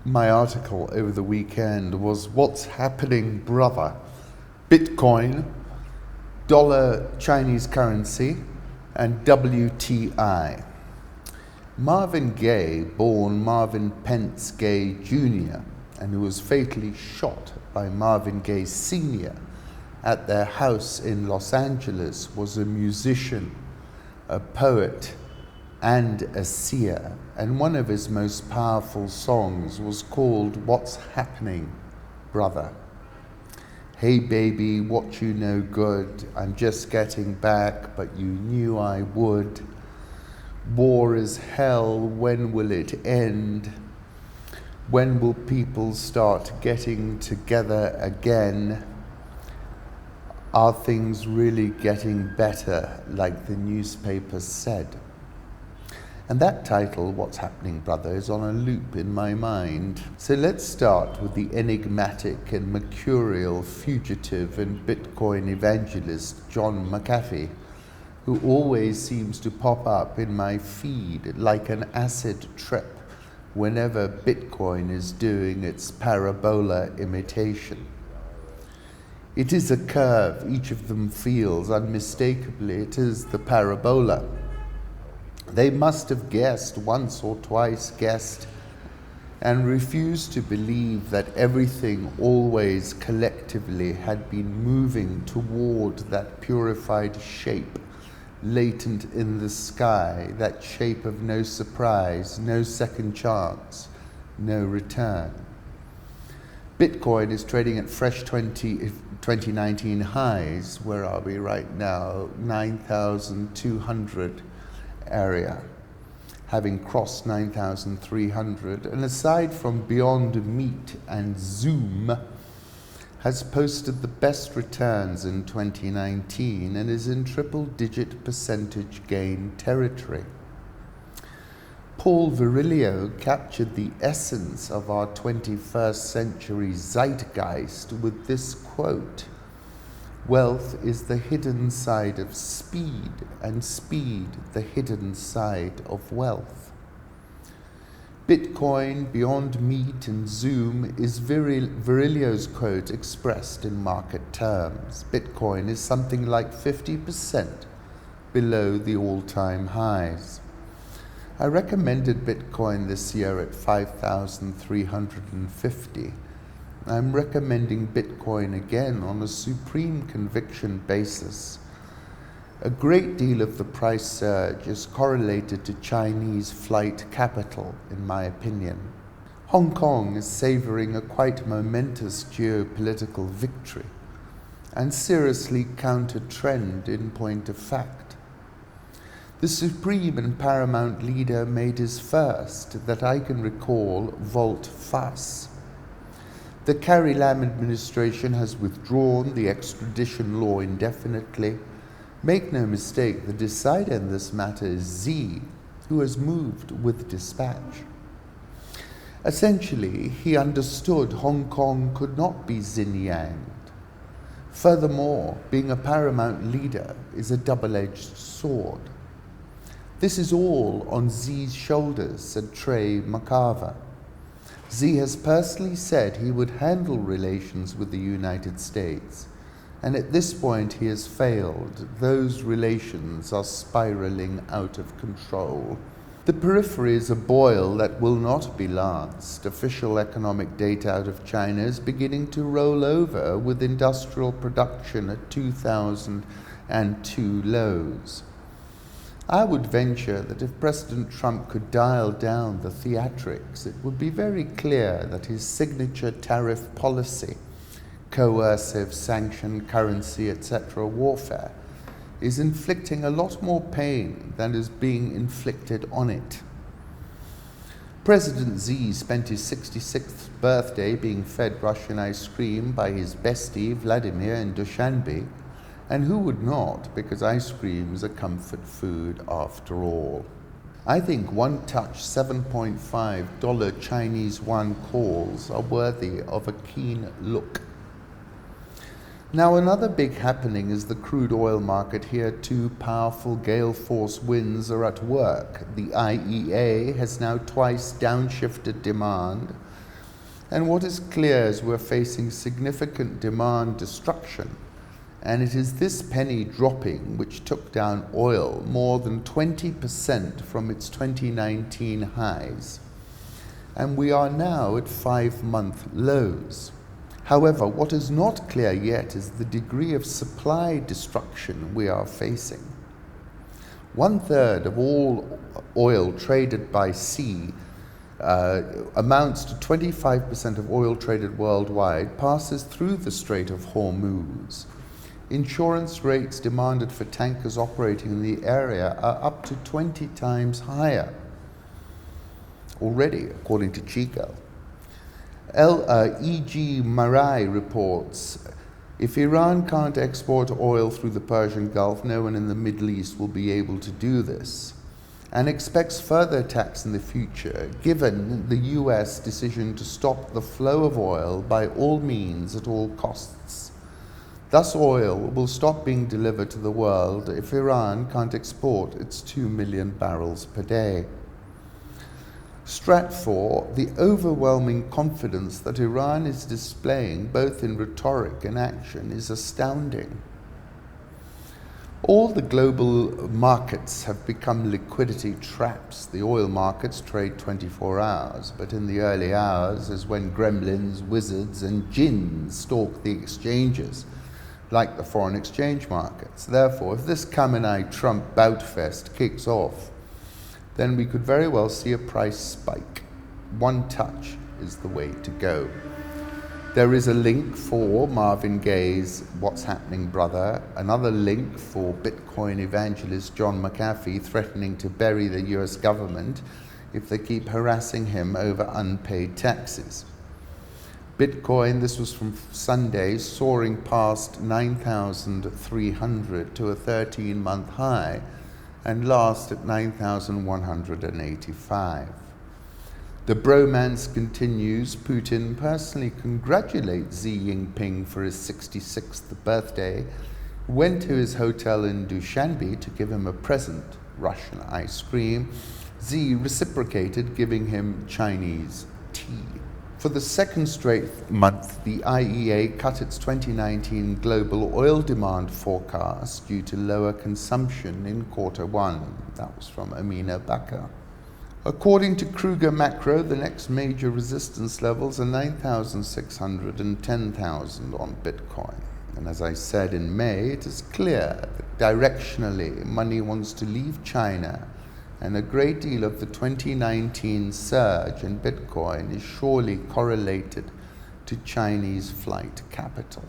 My article over the weekend was What's Happening, Brother? Bitcoin, dollar Chinese currency, and WTI. Marvin Gaye, born Marvin Pence Gaye Jr., and who was fatally shot by Marvin Gaye Sr. at their house in Los Angeles, was a musician, a poet, and a seer, and one of his most powerful songs was called What's Happening, Brother? Hey baby, what you know good, I'm just getting back, but you knew I would. War is hell, when will it end? When will people start getting together again? Are things really getting better, like the newspapers said? And that title, What's Happening, Brother, is on a loop in my mind. So let's start with the enigmatic and mercurial fugitive and Bitcoin evangelist John McAfee, who always seems to pop up in my feed like an acid trip whenever Bitcoin is doing its parabola imitation. It is a curve each of them feels unmistakably. It is the parabola. They must have guessed, once or twice guessed, and refused to believe that everything always collectively had been moving toward that purified shape, latent in the sky, that shape of no surprise, no second chance, no return. Bitcoin is trading at fresh 2019 highs. Where are we right now? 9,200 area, having crossed 9,300, and aside from Beyond Meat and Zoom, has posted the best returns in 2019 and is in triple-digit percentage gain territory. Paul Virilio captured the essence of our 21st century zeitgeist with this quote: "Wealth is the hidden side of speed, and speed the hidden side of wealth." Bitcoin, Beyond Meat, and Zoom is Virilio's quote expressed in market terms. Bitcoin is something like 50% below the all-time highs. I recommended Bitcoin this year at 5,350. I'm recommending Bitcoin again on a supreme conviction basis. A great deal of the price surge is correlated to Chinese flight capital, in my opinion. Hong Kong is savoring a quite momentous geopolitical victory, and seriously counter-trend in point of fact. The supreme and paramount leader made his first, that I can recall, volte-face. The Carrie Lam administration has withdrawn the extradition law indefinitely. Make no mistake, the decider in this matter is Xi, who has moved with dispatch. Essentially, he understood Hong Kong could not be Xinjiang. Furthermore, being a paramount leader is a double-edged sword. This is all on Xi's shoulders, said Trey McCarver. Xi has personally said he would handle relations with the United States, and at this point he has failed. Those relations are spiraling out of control. The periphery is a boil that will not be lanced. Official economic data out of China is beginning to roll over, with industrial production at 2002 lows. I would venture that if President Trump could dial down the theatrics, it would be very clear that his signature tariff policy, coercive, sanction, currency, etc. warfare, is inflicting a lot more pain than is being inflicted on it. President Xi spent his 66th birthday being fed Russian ice cream by his bestie Vladimir in Dushanbe, and who would not, because ice cream is a comfort food after all. I think one-touch $7.5 Chinese yuan calls are worthy of a keen look. Now, another big happening is the crude oil market here. Two powerful gale force winds are at work. The IEA has now twice downshifted demand, And what is clear is we're facing significant demand destruction. And it is this penny dropping which took down oil more than 20% from its 2019 highs. And we are now at 5-month lows. However, what is not clear yet is the degree of supply destruction we are facing. 1/3 of all oil traded by sea amounts to 25% of oil traded worldwide passes through the Strait of Hormuz. Insurance rates demanded for tankers operating in the area are up to 20 times higher already, according to Chico. E.G. Marai reports, if Iran can't export oil through the Persian Gulf, no one in the Middle East will be able to do this, and expects further attacks in the future, given the US decision to stop the flow of oil by all means at all costs. Thus, oil will stop being delivered to the world if Iran can't export its 2 million barrels per day. Stratfor, the overwhelming confidence that Iran is displaying both in rhetoric and action is astounding. All the global markets have become liquidity traps. The oil markets trade 24 hours, but in the early hours is when gremlins, wizards, and jinns stalk the exchanges, like the foreign exchange markets. Therefore, if this Khamenei-Trump boutfest kicks off, then we could very well see a price spike. One touch is the way to go. There is a link for Marvin Gaye's What's Happening Brother, another link for Bitcoin evangelist John McAfee threatening to bury the US government if they keep harassing him over unpaid taxes. Bitcoin, this was from Sunday, soaring past 9,300 to a 13-month high, and last at 9,185. The bromance continues. Putin personally congratulates Xi Jinping for his 66th birthday, went to his hotel in Dushanbe to give him a present, Russian ice cream. Xi reciprocated, giving him Chinese tea. For the second straight month, the IEA cut its 2019 global oil demand forecast due to lower consumption in Q1. That was from Amina Bakr. According to Kruger Macro, the next major resistance levels are 9,600 and 10,000 on Bitcoin. And as I said in May, it is clear that directionally money wants to leave China, and a great deal of the 2019 surge in Bitcoin is surely correlated to Chinese flight capital.